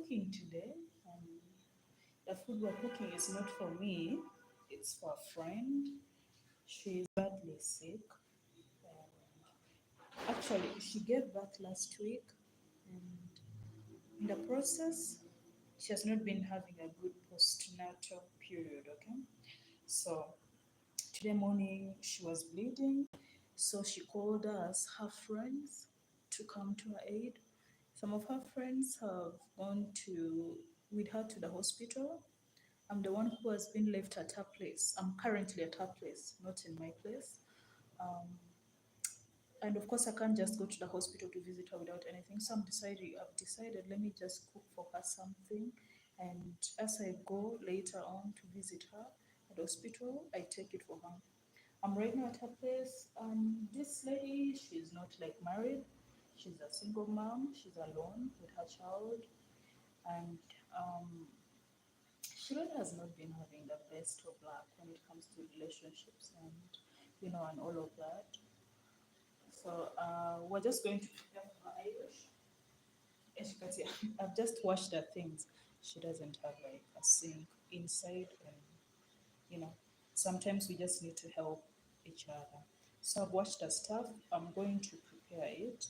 cooking today, and the food we're cooking is not for me, it's for a friend. She's badly sick. Actually, she gave birth last week, and in the process, she has not been having a good postnatal period, okay? So today morning, she was bleeding, so she called us, her friends, to come to her aid. Some of her friends have gone to with her to the hospital. I'm the one who has been left at her place. I'm currently at her place, not in my place. Um, and of course, I can't just go to the hospital to visit her without anything. So I've decided, let me just cook for her something. And as I go later on to visit her at the hospital, I take it for her. I'm right now at her place. This lady, she's not like married. She's a single mom. She's alone with her child. And um, she really has not been having the best of luck when it comes to relationships and all of that. So we're just going to prepare for her Irish. As you can see, I've just washed the things. She doesn't have like a sink inside, and you know, sometimes we just need to help each other. So I've washed the stuff. I'm going to prepare it,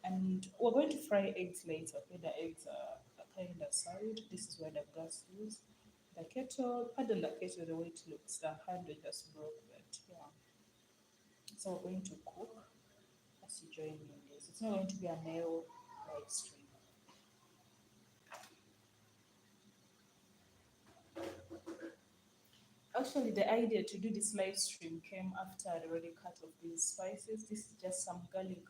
and we're going to fry eggs later. Okay, the eggs are kind of solid. This is where the gas is. The kettle, pardon the kettle, the way it looks. The handle just broke, but yeah. So we're going to cook as you join me in this. It's not going to be a male live stream. Actually, the idea to do this live stream came after I'd already cut off these spices. This is just some garlic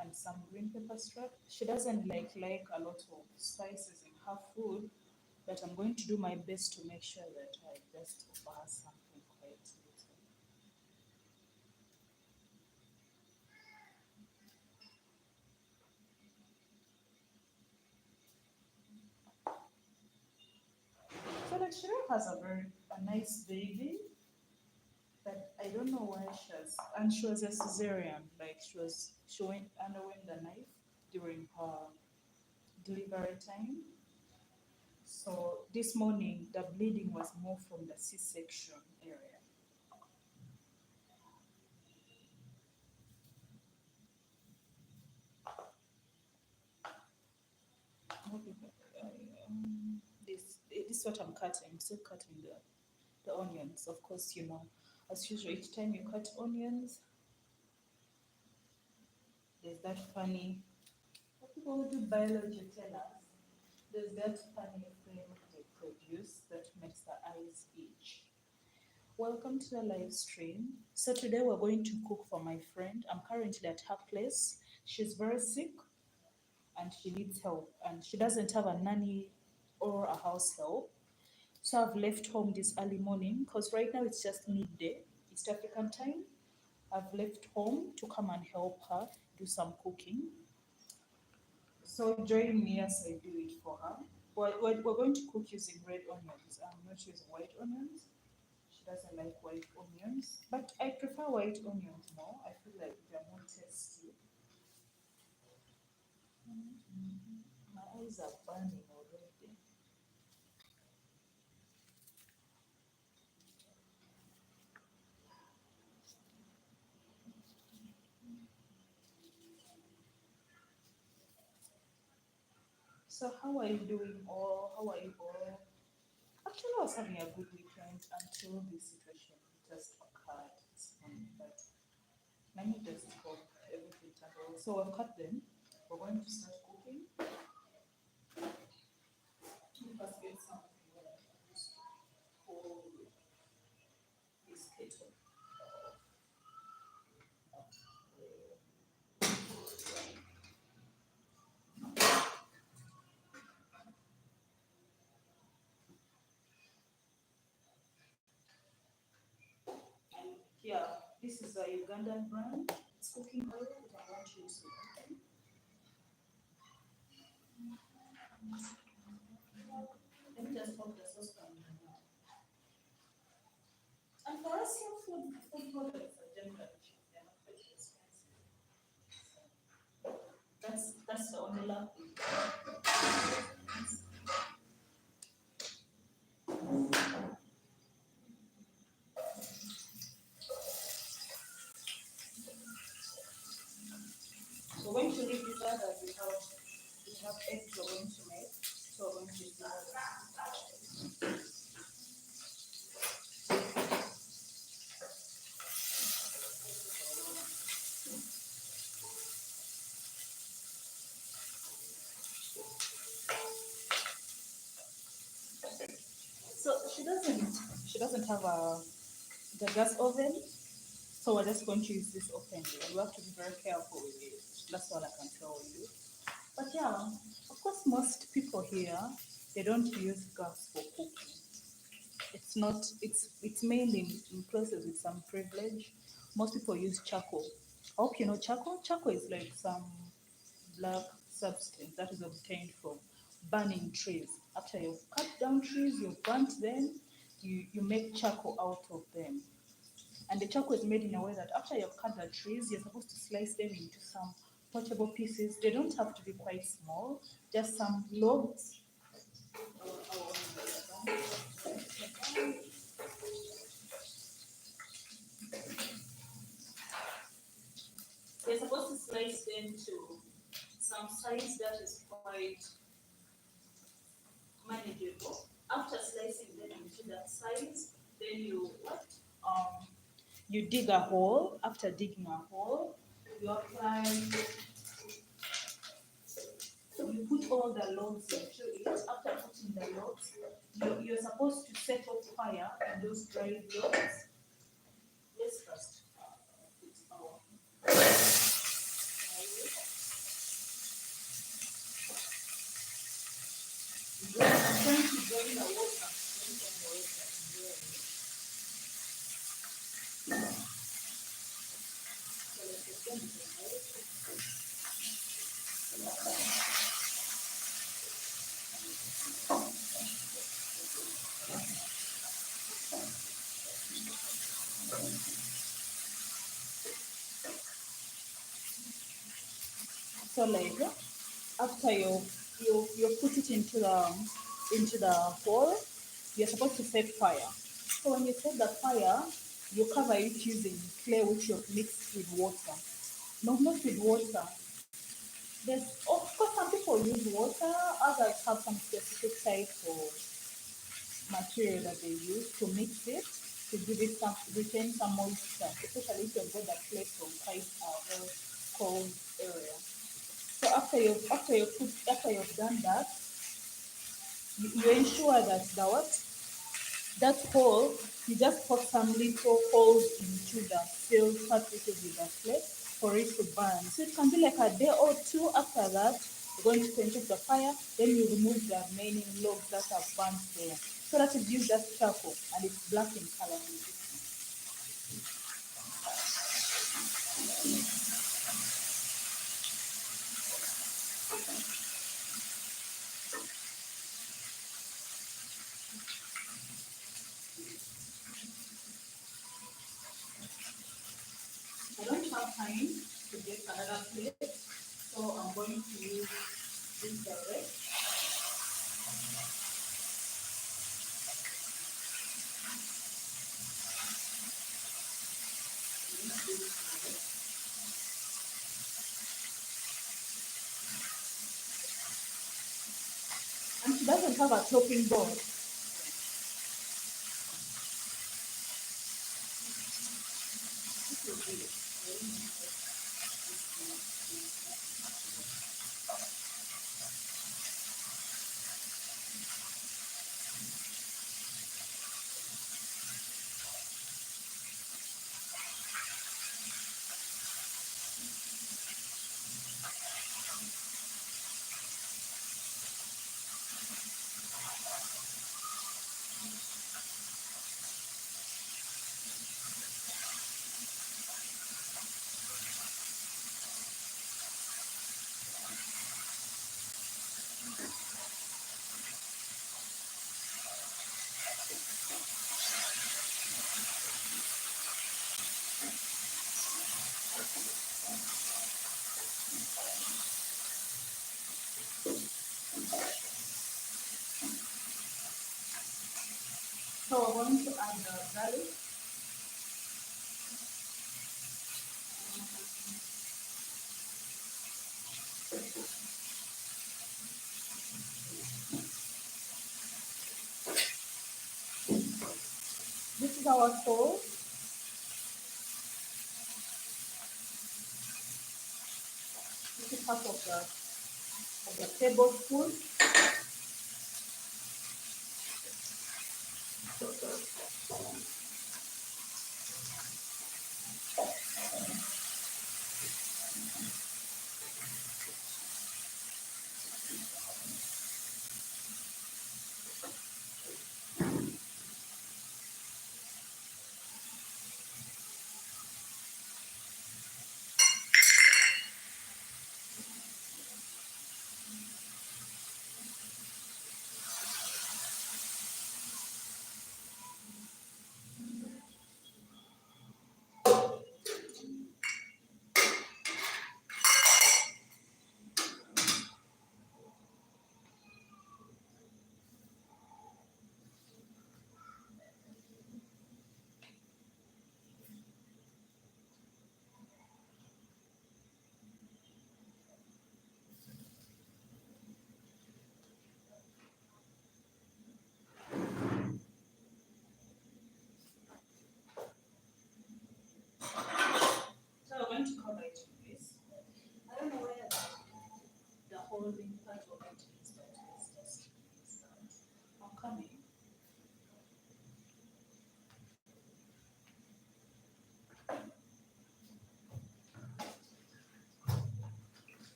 and some green pepper strap. She doesn't like a lot of spices in her food, but I'm going to do my best to make sure that I just offer her something quite little. So like Shira has a nice baby, but I don't know why she was a cesarean. Like underwent the knife during her delivery time. So this morning the bleeding was more from the C-section area. This is what I'm cutting. I'm still cutting the onions. Of course, as usual, each time you cut onions, there's that funny, what people who do biology tell us, there's that funny thing they produce that makes the eyes itch. Welcome to the live stream. So today we're going to cook for my friend. I'm currently at her place. She's very sick and she needs help, and she doesn't have a nanny or a house help. So I've left home this early morning because right now it's just midday, East African time. I've left home to come and help her do some cooking. So join me as I do it for her. We're going to cook using red onions. I'm not using white onions. She doesn't like white onions, but I prefer white onions more. I feel like they're more tasty. My eyes are burning already. So how are you doing all? How are you all? Actually, I was having a good weekend until this situation just occurred this morning. But let me just hope everything turned out. So I've cut them. We're going to start cooking. Let's get something where I can just hold this kettle. And here, this is a Ugandan brand. It's cooking oil that I want to use for cooking. Let me just pop the saucepan. And for us here, food products are generally cheap. They're not very expensive. That's the only love. eggs we're going to make. So we're going to use So she doesn't have the gas oven, so we're just going to use this openly. You have to be very careful with it. That's all I can tell you. But yeah, of course, most people here they don't use gas for cooking. It's not. It's mainly in places with some privilege. Most people use charcoal. I hope you know charcoal. Charcoal is like some black substance that is obtained from burning trees. After you've cut down trees, you've burnt them, you make charcoal out of them. And the charcoal is made in a way that after you've cut the trees, you're supposed to slice them into some portable pieces. They don't have to be quite small, just some logs. You're supposed to slice them to some size that is quite manageable. After slicing them into that size, then you what? You dig a hole. After digging a hole, you apply. You put all the logs into it. After putting the logs, you're supposed to set off fire on those dried logs. Let's first put our I'm trying to drain the water. So like after you put it into the hole, you're supposed to set fire. So when you set the fire, you cover it using clay which you've mixed with water. No, not with water. There's of course some people use water, others have some specific type of material that they use to mix it to give it some retain some moisture, especially if you've got that place from quite a very cold area. So after you've done that, you ensure that the what that hole you just put some little holes into the steel surfaces with the clay for it to burn. So it can be like a day or two after that. You're going to quench off the fire, then you remove the remaining logs that have burnt there. So that it gives that charcoal and it's black in color. I don't have time to get another plate, so I'm going to use this direct. And she doesn't have a chopping board. So we're going to add the garlic. is our salt. This is half of the tablespoon. So we're going to cover it with this. I don't know where the holding part of it is, but it's just I'm coming.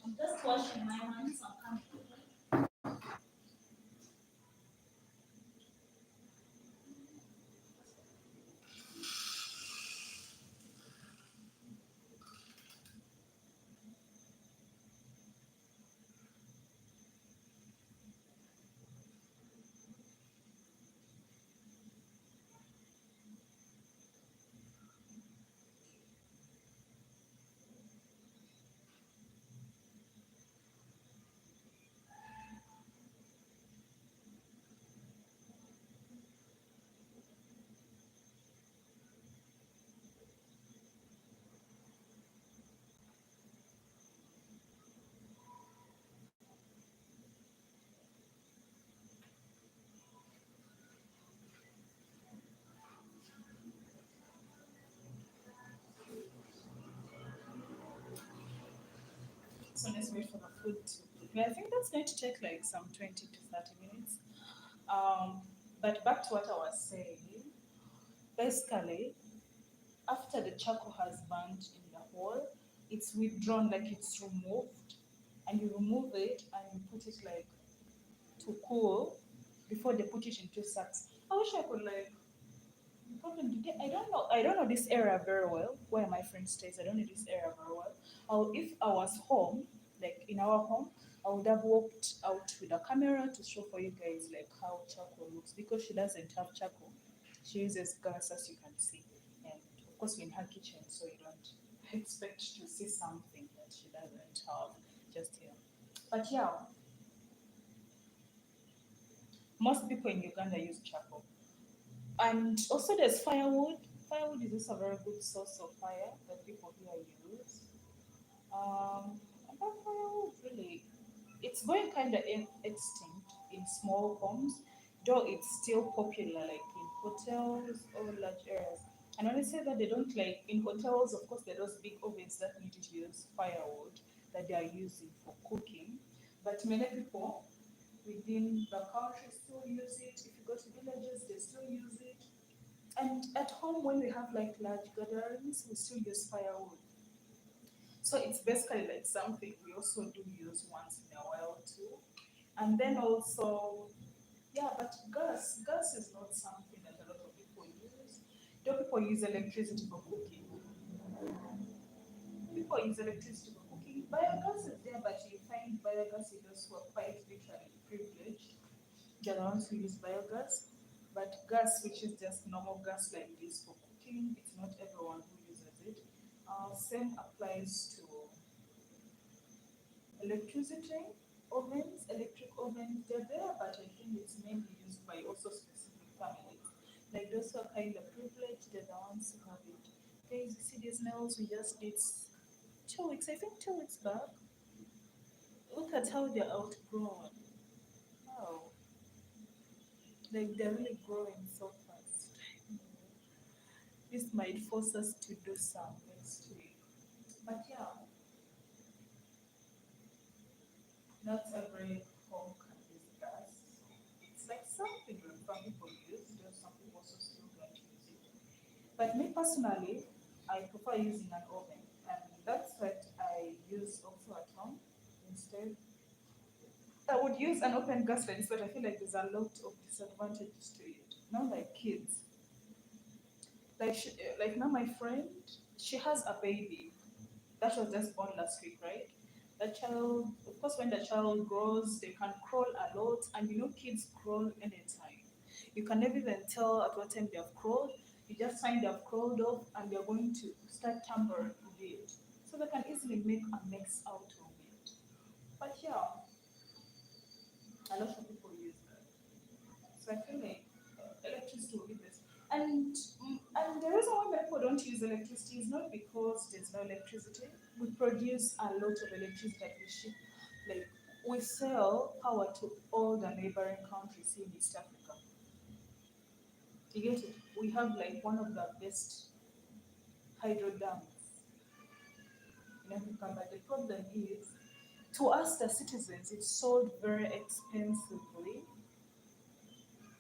I'm just washing my hands. I'm coming. So let's wait for the food to prepare. I think that's going to take like some 20 to 30 minutes. But back to what I was saying, basically, after the charcoal has burnt in the hole, it's withdrawn, like it's removed, and you remove it and you put it like to cool before they put it into sacks. I wish I could like probably I don't know this area very well where my friend stays. I don't know this area very well. If I was home, like in our home, I would have walked out with a camera to show for you guys like how charcoal looks because she doesn't have charcoal. She uses gas as you can see. And of course we're in her kitchen, so you don't expect to see something that she doesn't have just here. But yeah, most people in Uganda use charcoal. And also there's firewood. Firewood is also a very good source of fire that people here use. About firewood, really, it's going kind of extinct in small homes, though it's still popular like in hotels or large areas. And when I say that they don't like in hotels, of course, there are those big ovens that need to use firewood that they are using for cooking. But many people within the country still use it. If you go to villages, they still use it. And at home, when we have like large gatherings, we still use firewood. So it's basically like something we also do use once in a while too. And then also, yeah, but gas is not something that a lot of people use. Though people use electricity for cooking. People use electricity for cooking. Biogas is there, but you find biogas is who are quite literally privileged. They're the ones who use biogas. But gas, which is just normal gas like this for cooking, it's not everyone who uses it. Same applies to electricity ovens, electric ovens. They're there, but I think it's mainly used by also specific families. Like those who are kind of privileged, they're the ones who have it. Guys, you see these nails we just did 2 weeks, I think 2 weeks back. Look at how they're outgrown. wow, like they're really growing so fast. This might force us to do some next week. But yeah, not every home can use gas. It's like something that some people use, though some people also still don't use it. But me personally, I prefer using an oven, and that's what I use also at home instead. I would use an open gas like this, but I feel like there's a lot of disadvantages to it. Not like kids. Like now, my friend, she has a baby that was just born last week, right? The child, of course, when the child grows, they can crawl a lot, and you know, kids crawl anytime. You can never even tell at what time they have crawled. You just find they have crawled off, and they're going to start tampering with it. So they can easily make a mess out of it. But yeah, a lot of people use that. So I feel like electricity will be best. And the reason why people don't use electricity is not because there's no electricity. We produce a lot of electricity that we ship. Like we sell power to all the neighboring countries in East Africa. You get it? We have like one of the best hydro dams in Africa, but the problem is to us the citizens it's sold very expensively.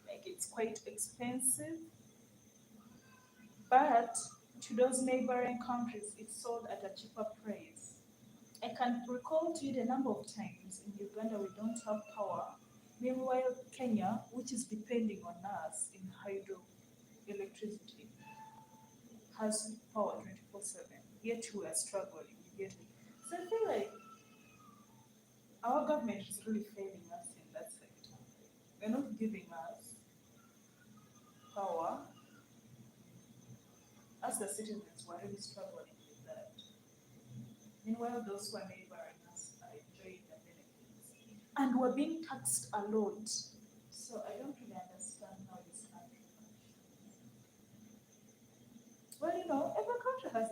Like it's quite expensive. But to those neighboring countries, it's sold at a cheaper price. I can recall to you the number of times in Uganda we don't have power. Meanwhile, Kenya, which is depending on us in hydro electricity, has power 24/7. Yet we are struggling. You get it? So I feel like our government is really failing us in that sector. They're not giving us power. As the citizens, we're really struggling with that. Meanwhile, those who are neighboring us are enjoying the benefits. And we're being taxed a lot. So I don't really understand how this country functions. Well, you know, every country has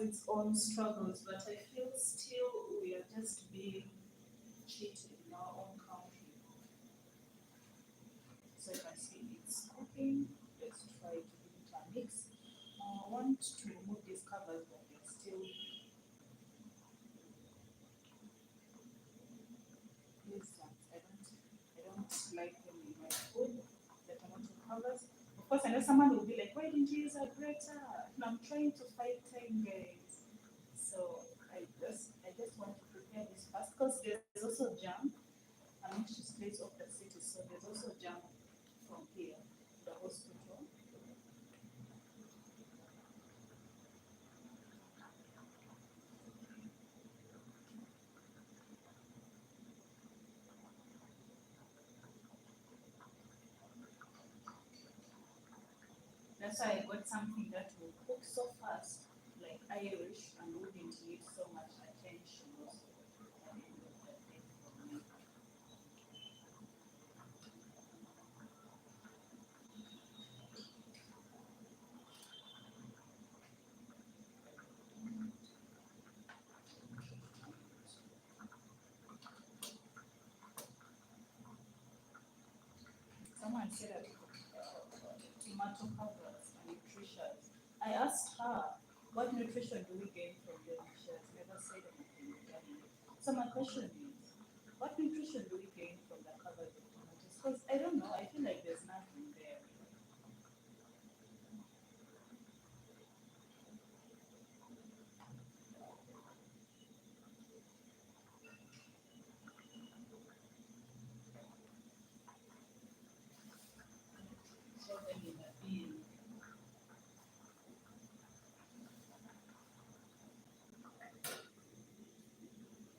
its own struggles, but I feel still we are just being cheated in our own country. So if I see it's cooking, let's try to give it a mix. I want to remove these covers, but they're still pleasant. I don't like them in my food, the tomato covers. Of course, I know someone will be like, why didn't you use a grater? And I'm trying to fight time, guys. So I just want to prepare this fast because there's also jam. I'm actually straight off the city, so there's also jam from here, the hospital. That's why I got something that will cook so fast, like Irish, and wouldn't need so much attention also at the end of the day for me. Someone said that tomato covers are nutritious. I asked her, what nutrition do we gain from them? She has never said anything regarding it. So my question is, what nutrition do we gain from the covers of tomatoes? Because I don't know, I feel like there's nothing there. So then in a bean,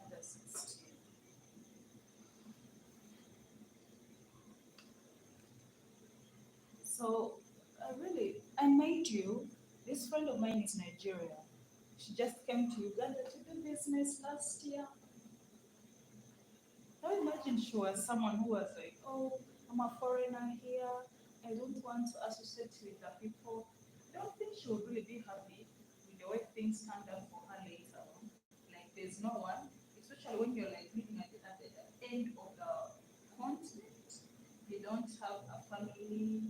under 16. So I made you, this friend of mine is Nigeria. She just came to Uganda to do business last year. Now imagine she was someone who was like, oh, I'm a foreigner here. I don't want to associate with the people. I don't think she would really be happy with the way things turned out for her later on. Like there's no one, especially when you're like living at the end of the continent. They don't have a family.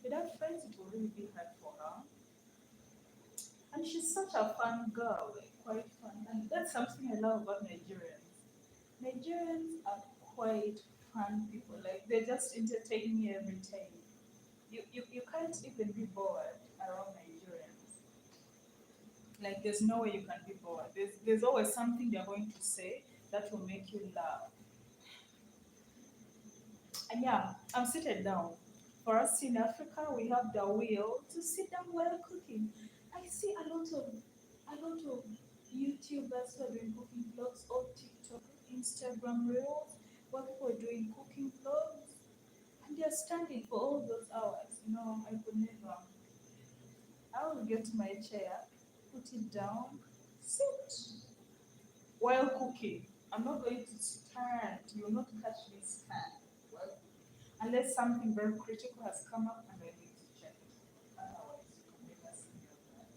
Without friends, it will really be hard for her. And she's such a fun girl, like quite fun. And that's something I love about Nigerians. Nigerians are quite fun people. Like they just entertain me every time. You can't even be bored around Nigerians. Like there's no way you can be bored. There's always something they're going to say that will make you laugh. And yeah, I'm seated down. For us in Africa, we have the will to sit down while cooking. I see a lot of YouTubers who are doing cooking vlogs or TikTok, Instagram reels, where people are doing cooking vlogs, and they're standing for all those hours. I could never. I will get my chair, put it down, sit while cooking. I'm not going to stand. You will not catch me stand while cooking. Unless something very critical has come up and I need to check it. Otherwise, you can never see me on that.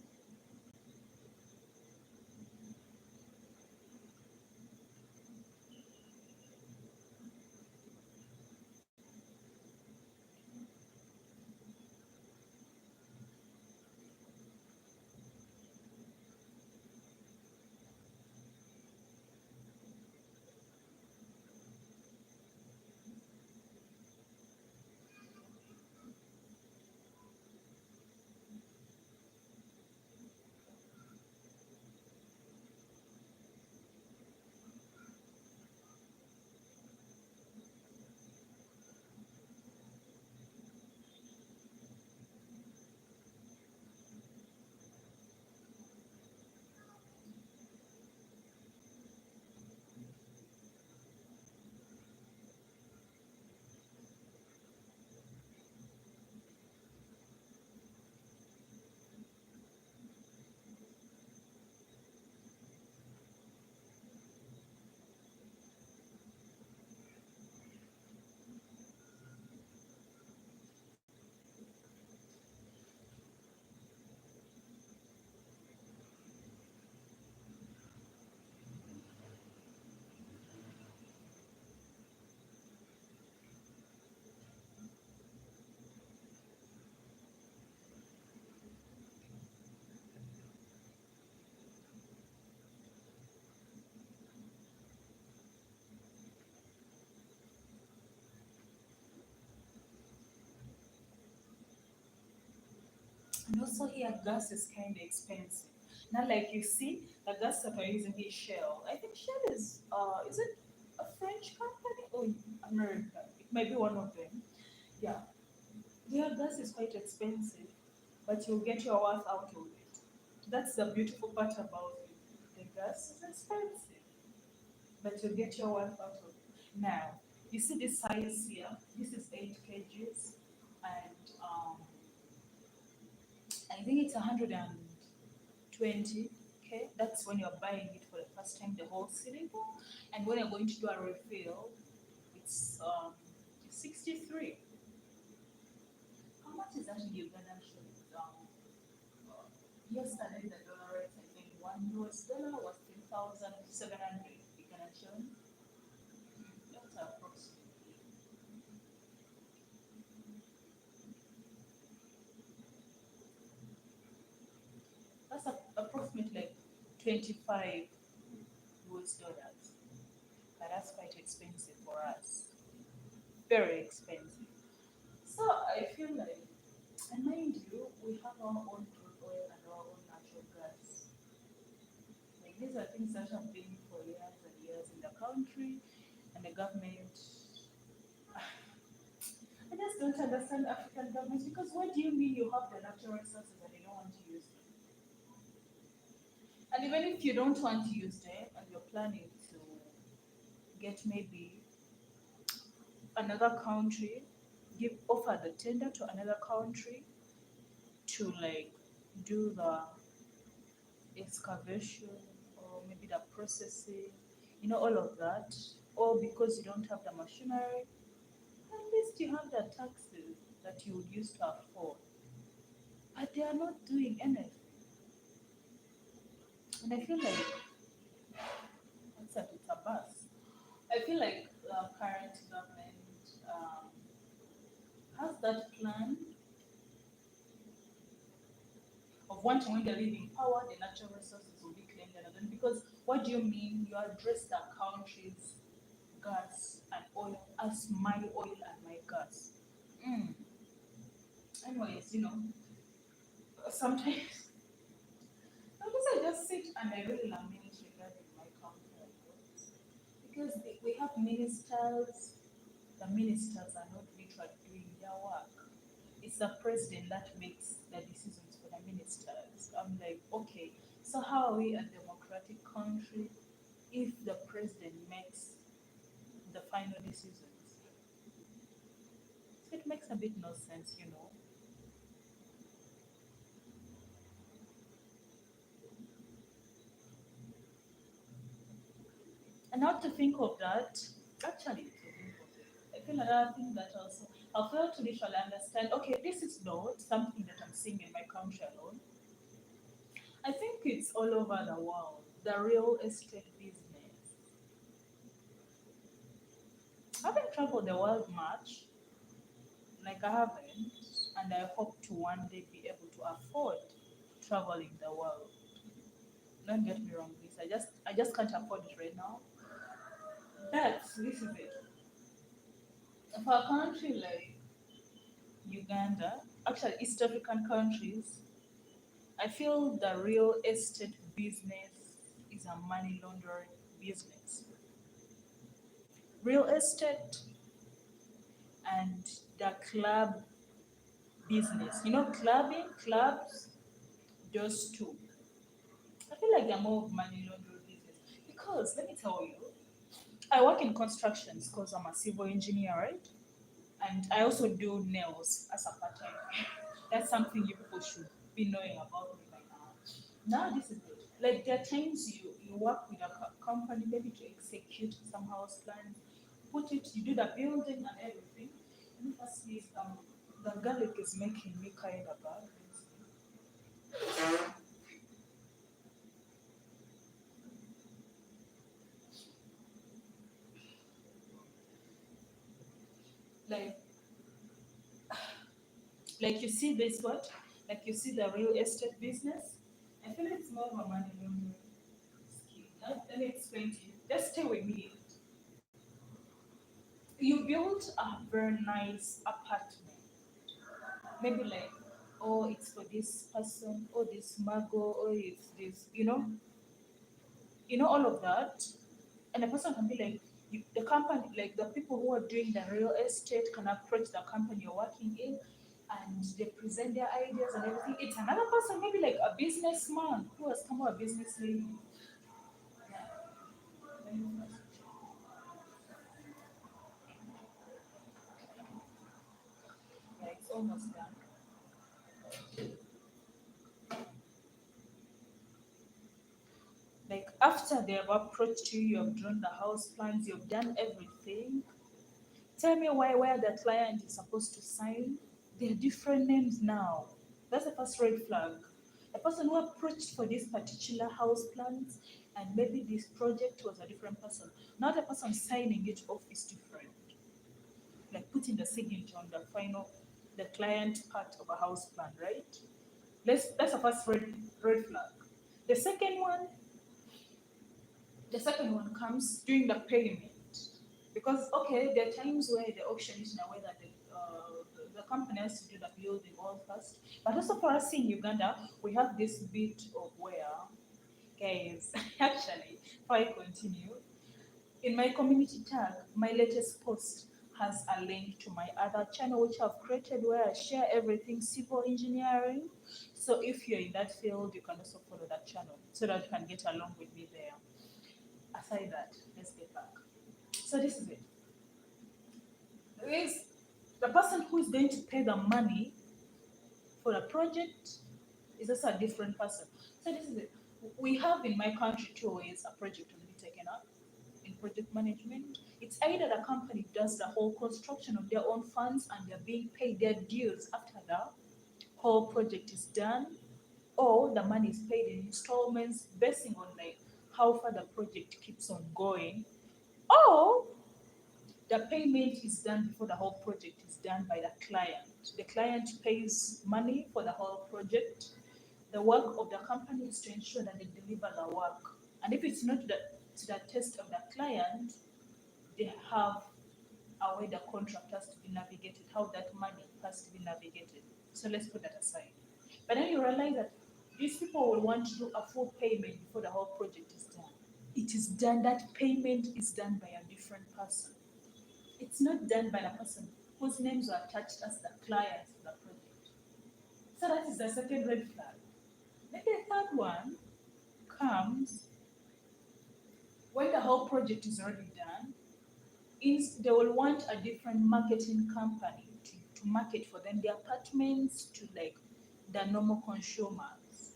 And also here, gas is kind of expensive. Not like you see, the gas that we're using is Shell. I think Shell is it a French company or American? It might be one of them. Yeah, their gas is quite expensive, but you'll get your worth out of it. That's the beautiful part about it. The gas is expensive, but you'll get your worth out of it. Now, you see this size here? This is 8 kgs, and I think it's 120. Okay, that's when you're buying it for the first time, the whole cylinder. And when you're going to do a refill, it's 63. How much is that in Ugandan shillings? Yesterday the dollar rate, I think $1 was 3,700 Ugandan shillings. That's approximately. That's approximately like 25 US dollars. But that's quite expensive for us. Very expensive. So I feel like, and mind you, we have our own crude oil and our own natural gas. Like these are things that have been for years and years in the country, and the government. I just don't understand African governments because what do you mean you have the natural resources and you don't want to use them? And even if you don't want to use them and you're planning to get maybe another country, give offer the tender to another country to like do the excavation or maybe the processing, all of that, or because you don't have the machinery, at least you have the taxes that you would use to afford. But they are not doing anything. And I feel like it's a bus. I feel like current government has that plan of wanting when they live in power, the natural resources will be claimed and then because what do you mean you address the country's gas and oil as my oil and my gas? Mm. Anyways, sometimes sometimes I just sit and I really lament regarding my country because we have ministers. The ministers are not literally doing their work. It's the president that makes the decisions for the ministers. I'm like, okay, so how are we a democratic country if the president makes the final decisions? So it makes a bit no sense. And not to think of that, actually, to think of it, I feel another thing that also I fail to literally understand. Okay, this is not something that I'm seeing in my country alone. I think it's all over the world. The real estate business. I haven't traveled the world much, like I haven't, and I hope to one day be able to afford traveling the world. Don't get me wrong, please. I just can't afford it right now. But this is it. For a country like Uganda, actually East African countries, I feel the real estate business is a money laundering business. Real estate and the club business. Clubbing, clubs, those two. I feel like they're more of money laundering business. Because let me tell you, I work in constructions because I'm a civil engineer, right? And I also do nails as a part time. That's something you people should be knowing about me by now. Now this is it. Like there are times you work with a company maybe to execute some house plans, put it, you do the building and everything. And firstly, the garlic is making me kind of bad. Like like you see this what? Like you see the real estate business. I feel it's more of a money laundering scheme. Let me explain to you. Just stay with me. You build a very nice apartment. Maybe like, oh, it's for this person, or this mago, or it's this, all of that. And the person can be like, the company, like the people who are doing the real estate can approach the company you're working in and they present their ideas and everything. It's another person, maybe like a businessman who has come up with a business lady. Yeah, it's almost done. Like after they have approached you, you have drawn the house plans, you've done everything. Tell me where the client is supposed to sign. They're different names now. That's the first red flag. A person who approached for this particular house plans and maybe this project was a different person. Not the person signing it off is different. Like putting the signature on the final, the client part of a house plan, right? That's the first red flag. The second one, the second one comes during the payment. Because okay, there are times where the auction is in a way that the company has to do the building all first. But also for us in Uganda, we have this bit of where, guys, actually, before I continue, in my community tag, my latest post has a link to my other channel which I've created where I share everything civil engineering. So if you're in that field, you can also follow that channel so that you can get along with me there. Aside that, let's get back. So this is it. Is the person who is going to pay the money for a project is also a different person. So this is it. We have in my country two ways a project will be taken up in project management. It's either the company does the whole construction of their own funds and they're being paid their dues after the whole project is done, or the money is paid in installments basing on like how far the project keeps on going, or the payment is done before the whole project is done by the client. The client pays money for the whole project. The work of the company is to ensure that they deliver the work. And if it's not to the taste of the client, they have a way the contract has to be navigated, how that money has to be navigated. So let's put that aside. But then you realize that these people will want to do a full payment before the whole project is done. It is done, that payment is done by a different person. It's not done by the person whose names are attached as the clients of the project. So that is the second red flag. Then the third one comes when the whole project is already done. They will want a different marketing company to market for them the apartments to like the normal consumers.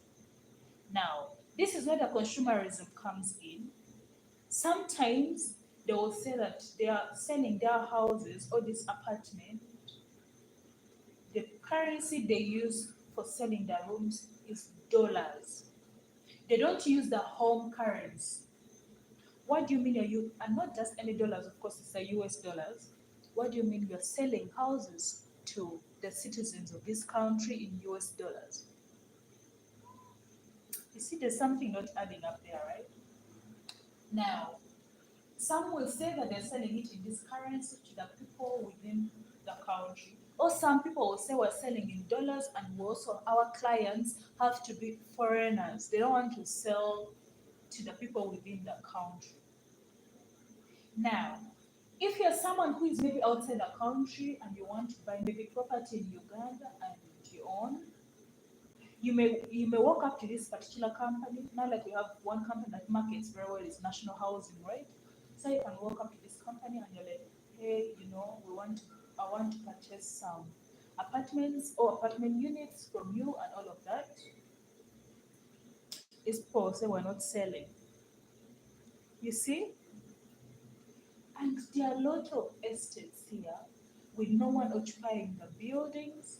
Now, this is where the consumerism comes in. Sometimes they will say that they are selling their houses or this apartment. The currency they use for selling the rooms is dollars. They don't use the home currency. What do you mean and not just any dollars, of course, it's the US dollars. What do you mean you're selling houses to the citizens of this country in US dollars? You see, there's something not adding up there, right? Now, some will say that they're selling it in this currency to the people within the country. Or some people will say we're selling in dollars and we also, our clients have to be foreigners. They don't want to sell to the people within the country. Now, if you're someone who is maybe outside the country and you want to buy maybe property in Uganda and you own, you may walk up to this particular company. Now, like we have one company that markets very well is National Housing, right? So you can walk up to this company and you're like, hey, I want to purchase some apartments or apartment units from you and all of that. These people say we're not selling. You see? And there are a lot of estates here with no one occupying the buildings.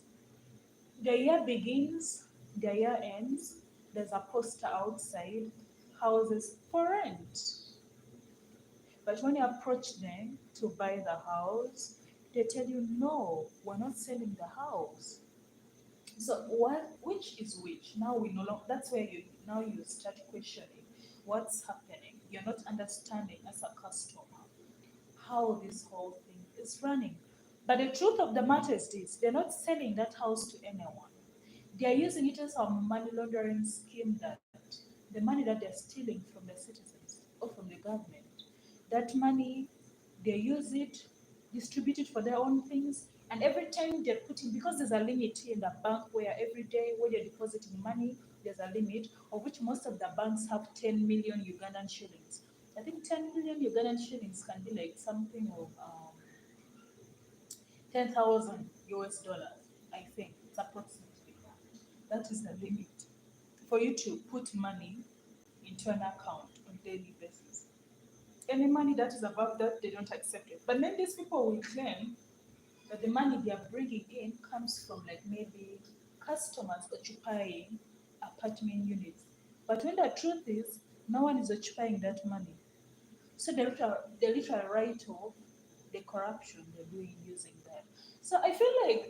The year begins, the year ends, there's a poster outside, houses for rent. But when you approach them to buy the house, they tell you, no, we're not selling the house. So which is which? Now we no longer, that's where you start questioning what's happening. You're not understanding as a customer how this whole thing is running. But the truth of the matter is this, they're not selling that house to anyone. They are using it as a money laundering scheme, that the money that they're stealing from the citizens or from the government, that money, they use it, distribute it for their own things, and every time they're putting, because there's a limit in the bank where every day when you're depositing money, there's a limit, of which most of the banks have 10 million Ugandan shillings. I think 10 million Ugandan shillings can be like something of 10,000 US dollars, I think. It's approximately that. That is the limit for you to put money into an account on a daily basis. Any money that is above that, they don't accept it. But then these people will claim that the money they are bringing in comes from like maybe customers occupying apartment units. But when the truth is, no one is occupying that money. So they literally write off the corruption they're doing using that. So I feel like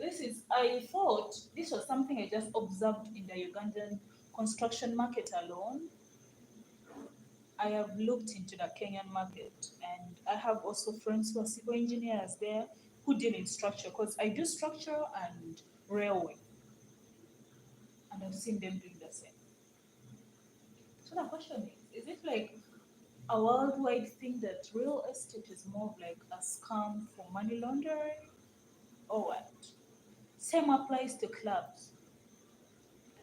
I thought this was something I just observed in the Ugandan construction market alone. I have looked into the Kenyan market and I have also friends who are civil engineers there who deal in structure because I do structure and railway and I've seen them doing the same. So the question is it like a worldwide thing that real estate is more of like a scam for money laundering or what? Same applies to clubs.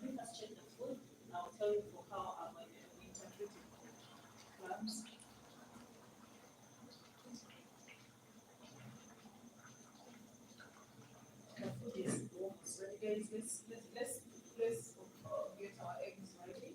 Let me just check the food. I'll tell you for how I'm interpreting clubs. The food is almost ready, guys. Let's get our eggs ready.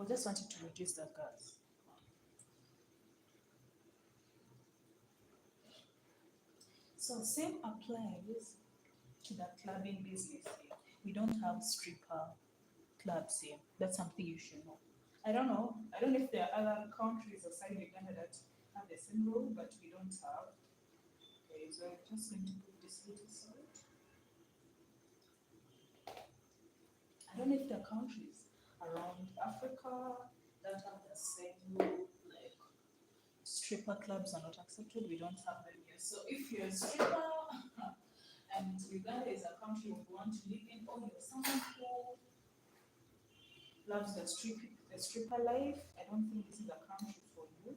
I just wanted to reduce the gas. So same applies to the clubbing business here. We don't have stripper clubs here. That's something you should know. I don't know. I don't know if there are other countries aside Uganda that have the same rule, but we don't have. Okay, so I'm just going to put this little salt. I don't know if there are countries around Africa that have the same rule, like stripper clubs are not accepted. We don't have them here. So if you're a stripper and Uganda is a country you want to live in, or you're someone who loves the stripper life, I don't think this is a country for you.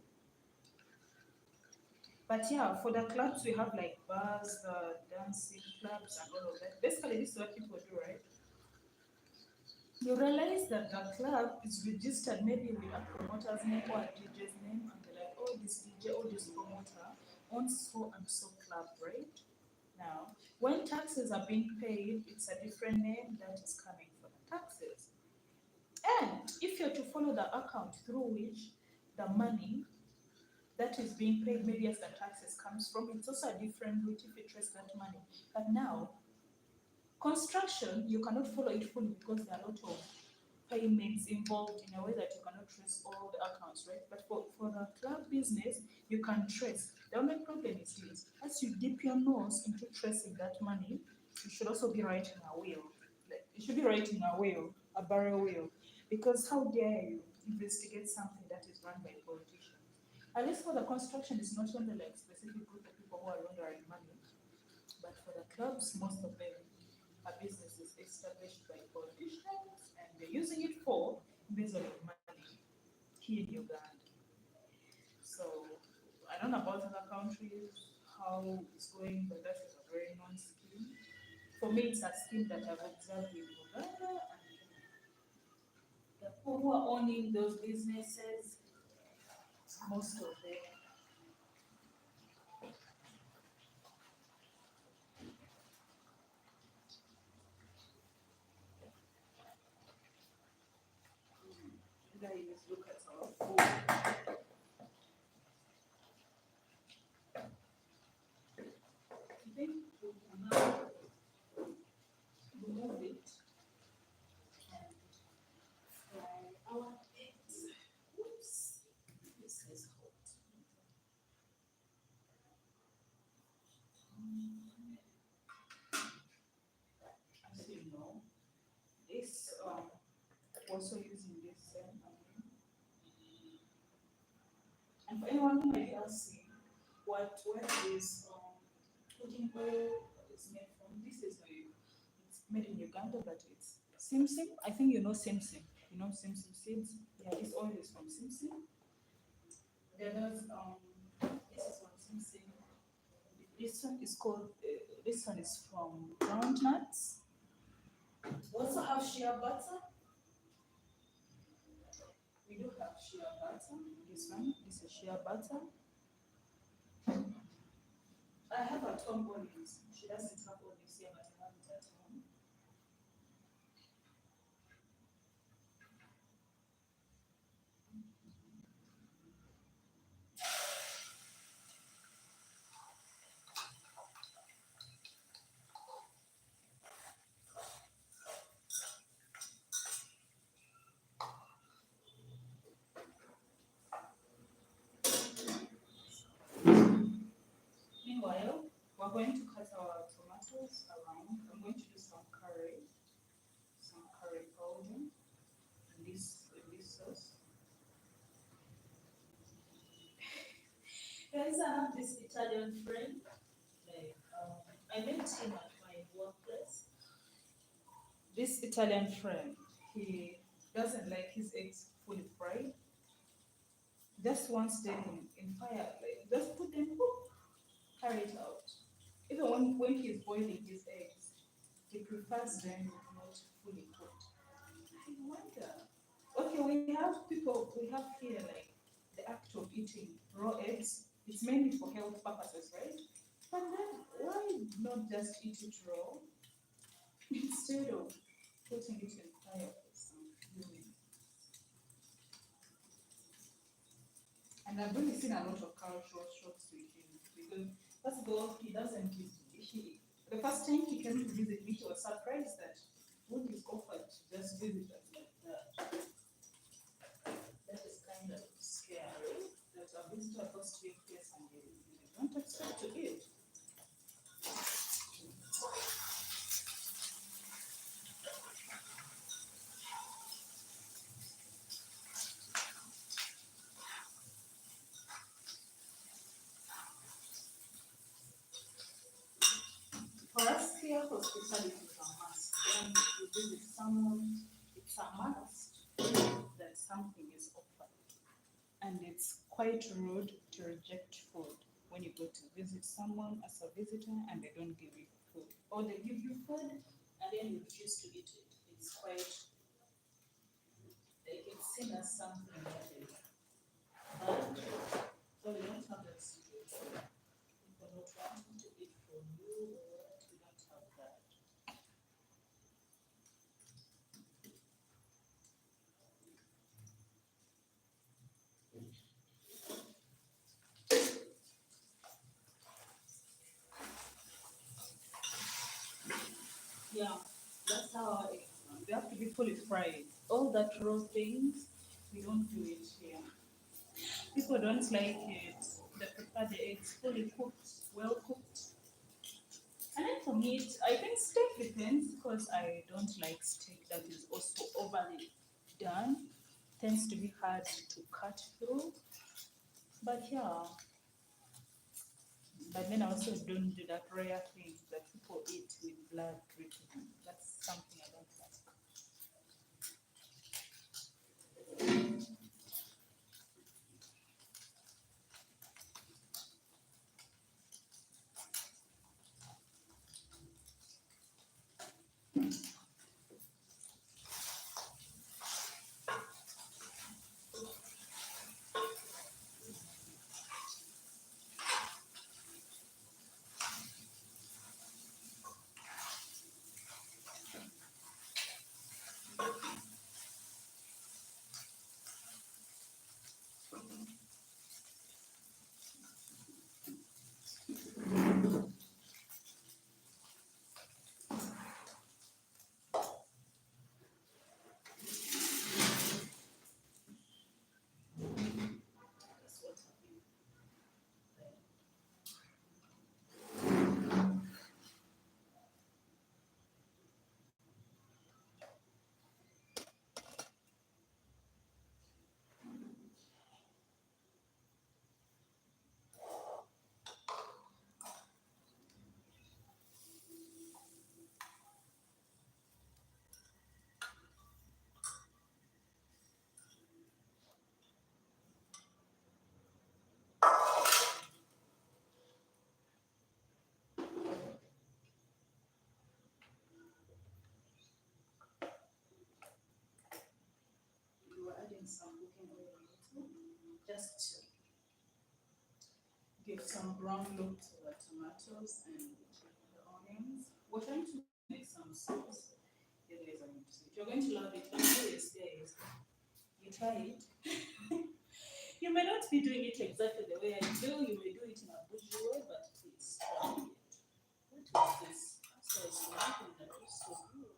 But yeah, for the clubs we have like bars, the dancing clubs, and all of that. Basically, this is what people do, right? You realize that the club is registered maybe with a promoter's name or a DJ's name, and they're like, oh, this DJ or this promoter owns so and so club, right? Now, when taxes are being paid, it's a different name that is coming for the taxes. And if you're to follow the account through which the money that is being paid, maybe as the taxes comes from, it's also a different route if you trace that money. But now, construction, you cannot follow it fully because there are a lot of payments involved in a way that you cannot trace all the accounts, right? But for the club business, you can trace. The only problem is this: as you dip your nose into tracing that money, you should also be writing a will. Like, you should be writing a will, a burial will, because how dare you investigate something that is run by politicians? At least for the construction, it's not only like specific group of people who are laundering money, but for the clubs, most of them are businesses established by politicians, and they're using it for embezzling money here in Uganda. So I don't know about other countries how it's going, but that is a very known scheme. For me, it's a scheme that I've observed in Uganda, and the people who are owning those businesses, most of them. Guys, look at our food. I think we can now remove it and fry our eggs. Oops, this is hot. As you know, this also using this same onion. And for anyone who might be asking what is cooking oil is made from, this is it's made in Uganda, but it's simsim. I think you know simsim. You know simsim seeds. Yeah, this oil is from simsim. The others, this is from simsim. This one is called. This one is from groundnuts. We also have shea butter. We do have shea butter. This one, this is shea butter. I have at home olives. She doesn't have olives here, but I have it at home. Meanwhile, we're going to cut our tomatoes around. I'm going to do some curry powder in this sauce. Guys, I have this Italian friend. Like, I met him at my workplace. This Italian friend, he doesn't like his eggs fully fried. Just wants them in fire, like just put them, whoop, carry it out. Even when he's boiling his eggs, he prefers them not fully cooked. I wonder. Okay, we have here like the act of eating raw eggs. It's mainly for health purposes, right? But then why not just eat it raw instead of putting it in fire for some viewing? And I've really seen a lot of cultural shocks with him because first of all, he doesn't. He the first time he came to visit me, he was surprised that food is offered to just visit us like that. That is kind of scary. That a visitor goes to your place and you don't expect to eat. For us here, hospitality is a must. When you visit someone, it's a must that something is offered. And it's quite rude to reject food when you go to visit someone as a visitor and they don't give you food. Or they give you food and then you refuse to eat it. It's quite, like, it's seen as something that is bad. So we don't have that situation. People not wanting to eat from you, or we don't have that. Yeah, that's how they have to be fully fried. All that raw things, we don't do it here. People don't like it. They prefer the eggs fully cooked, well cooked. And then for meat, I think steak depends because I don't like steak that is also overly done. Tends to be hard to cut through. But yeah, but then I also don't do that rare thing that people eat with blood dripping. That's something I don't like. That's what I mean. You were adding some cooking oil a little, just to give some brown look to the tomatoes and the onions. We're trying to make some sauce. You guys are going to see. You're going to love it. Anyways, guys, you try it. You may not be doing it exactly the way I do. You may do it in a bougie way, but please try it. What is this? So it's nothing that is so good.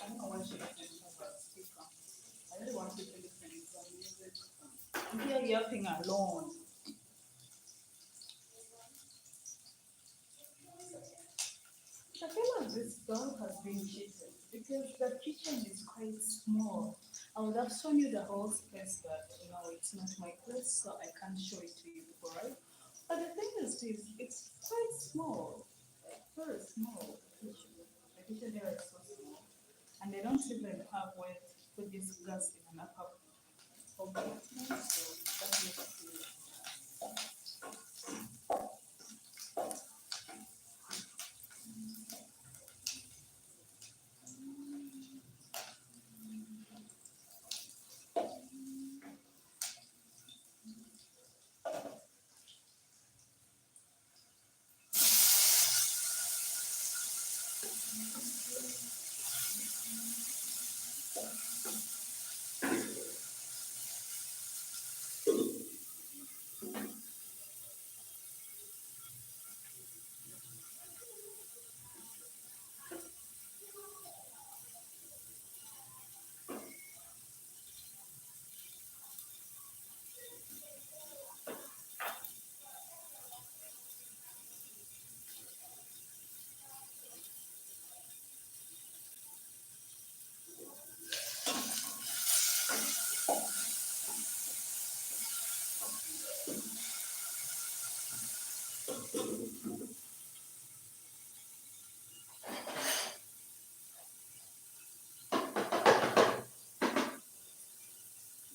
I don't know why she doesn't have a speaker. I really want you to listen to some music. I'm here yapping alone. I feel like this girl has been cheated. because the kitchen is quite small. I would have shown you the whole space, but it's not my place, so I can't show it to you people, right? But the thing is this, it's quite small, like very small kitchen. The kitchen area is so small. And they don't even have where to put this gas in an upper compartment, so that makes it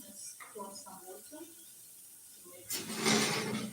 let's pour some water to make it.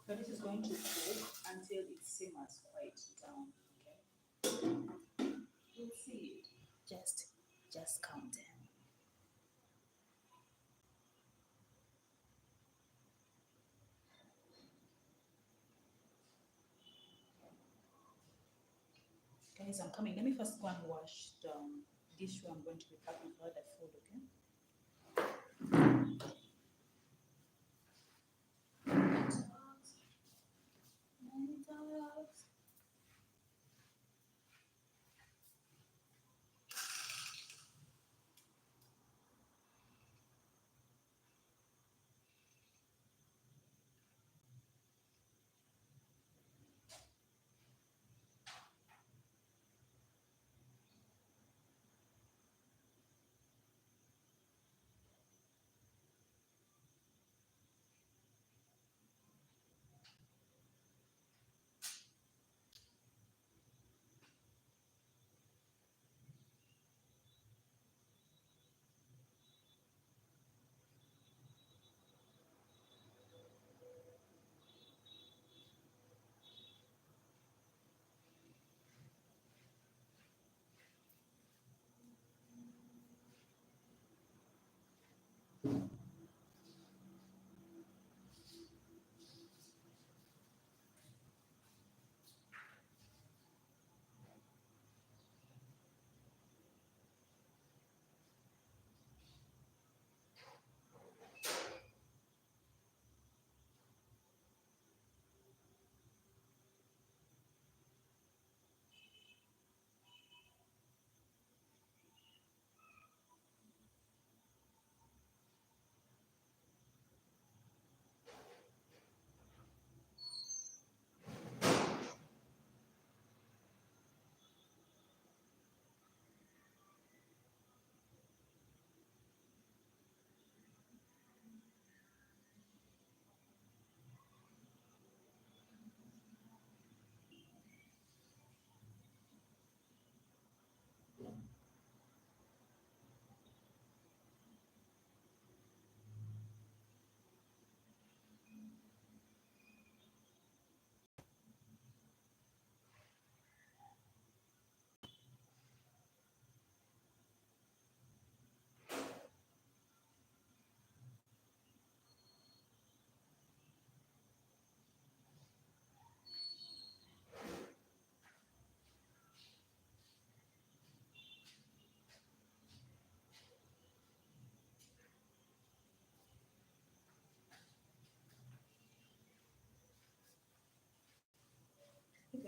So this is going to cook until it simmers quite down. Okay, you'll see it. Just calm down. Guys, I'm coming. Let me first go and wash the dish where I'm going to be packing all the food. Okay. Many dogs.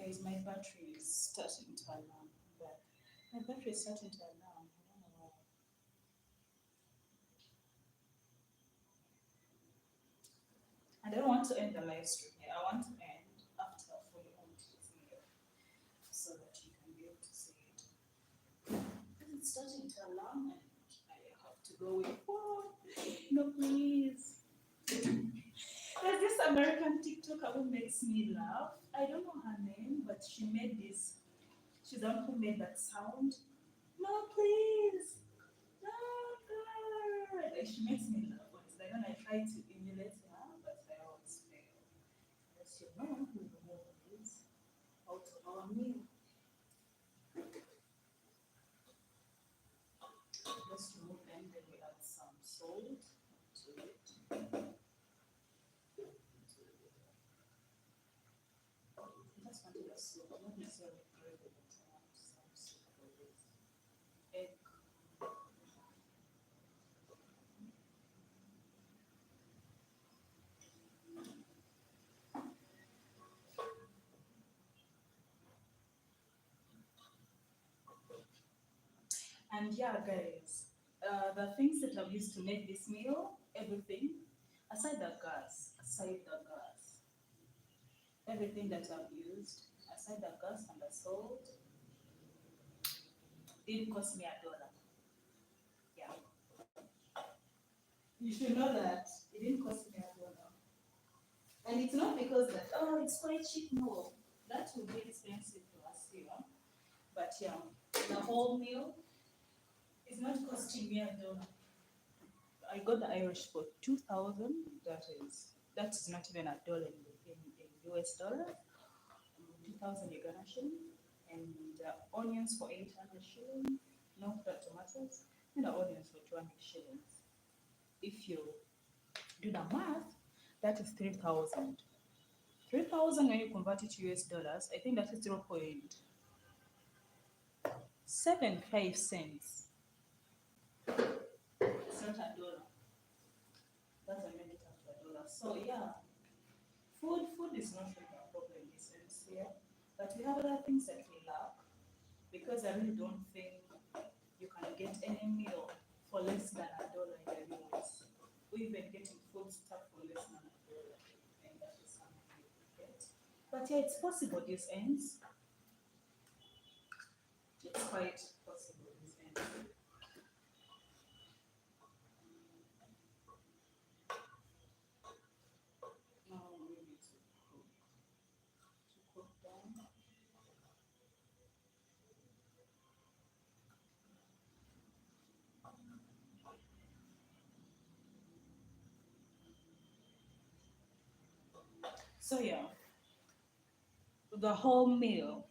Guys, my battery is starting to alarm. But my battery is starting to alarm. I don't know why. I don't want to end the live stream here. I want to end after I fully empty this meal so that you can be able to see it. Because it's starting to alarm and I have to go with, oh, no, please. There's this American TikToker who makes me laugh. I don't know her name, but she made this. She's the one who made that sound. No, please. No, God. Like, she makes me laugh. Honestly. Like when I try to emulate her, but I always fail. As you know, we remove this out of our meal. Just remove them, then we add some salt to it. I just wanted a soup, not necessarily gravy, but I want some soup for this. Egg. And yeah, guys, the things that I've used to make this meal, everything, aside the gas, everything that I've used, aside the gas and the salt, didn't cost me $1. Yeah, you should know that it didn't cost me $1. And it's not because that, oh, it's quite cheap. No, that would be expensive to us here. But yeah, the whole meal is not costing me $1. I got the Irish for 2,000. That is not even $1 in US dollar. 2,000 Uganda shilling, and onions for 800 shillings. No, the tomatoes and the onions for 200 shillings. If you do the math, that is 3,000. 3,000 when you convert it to US dollars, I think that is 0.75 cents. It's not $1. That's I made it up to $1. So yeah, food is not really a problem in this sense here. But we have other things that we lack because I really don't think you can get any meal for less than $1 in the US. We've been getting food stuff for less than $1, and that is something we get. But yeah, it's possible these ends. It's quite possible these ends. Now we need to cook down. So yeah, the whole meal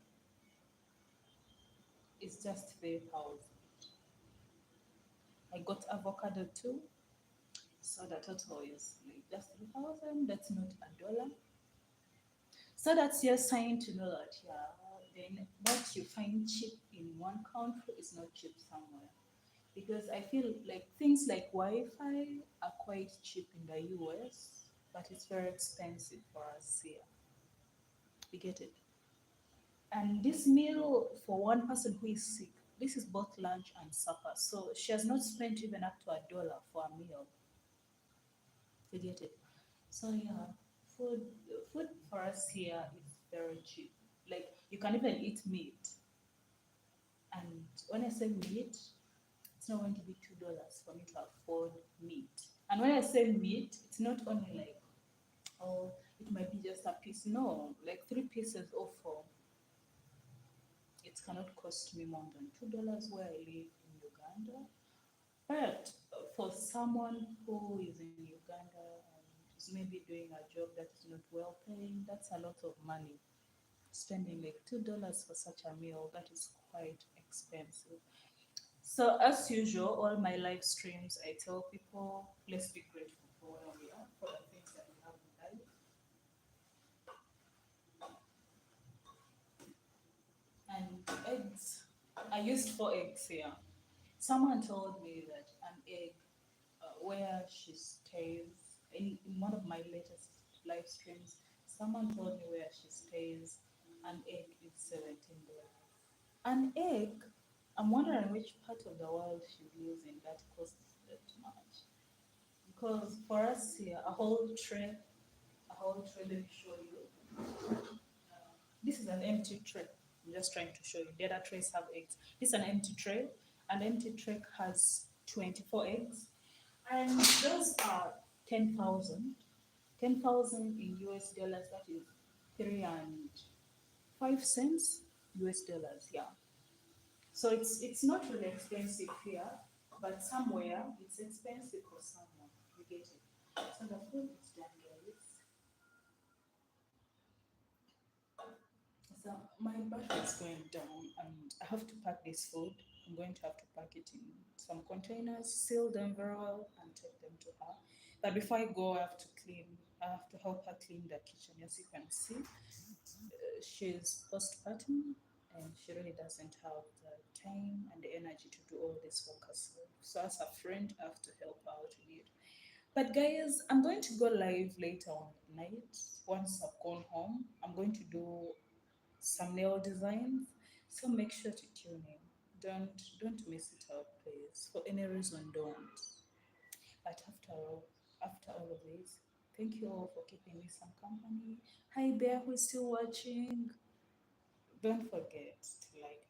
is just 3,000. I got avocado too, so the total is like just 3,000. That's not $1. So that's your sign to know that yeah, then what you find cheap in one country is not cheap somewhere. Because I feel like things like Wi-Fi are quite cheap in the US, but it's very expensive for us here. You get it? And this meal for one person who is sick, this is both lunch and supper. So she has not spent even up to $1 for a meal. You get it? So yeah, food food for us here is very cheap. Like you can even eat meat. And when I say meat, it's not going to be $2 for me to afford meat. And when I say meat, it's not only like, oh, it might be just a piece. No, like 3 pieces or four. It cannot cost me more than $2 where I live in Uganda. But for someone who is in Uganda and is maybe doing a job that is not well paying, that's a lot of money. Spending like $2 for such a meal, that is quite expensive. So as usual, all my live streams, I tell people, let's be grateful for where we are, for the things that we have in life. And eggs, I used 4 eggs here. Someone told me that an egg, where she stays, in one of my latest live streams, someone told me where she stays. An egg is $17. An egg, I'm wondering which part of the world she lives in that costs that much. Because for us here, a whole tray, let me show you. This is an empty tray. I'm just trying to show you. The other trays have eggs. This is an empty tray. An empty tray has 24 eggs. And those are 10,000. 10,000 in US dollars, that is 3.05 cents US dollars, yeah. So it's not really expensive here, but somewhere it's expensive for someone. You get it. So the food is done, guys. So my battery is going down, and I have to pack this food. I'm going to have to pack it in some containers, seal them very well, and take them to her. But before I go, I have to clean. I have to help her clean the kitchen. As you can see, she's postpartum, and she really doesn't have the time and the energy to do all this work herself. So as a friend, I have to help her out with it. But guys, I'm going to go live later on at night. Once I've gone home, I'm going to do some nail designs. So make sure to tune in. Don't miss it out, please. For any reason, don't. But after all of this, thank you all for keeping me some company. Hi there, who's still watching. Don't forget to like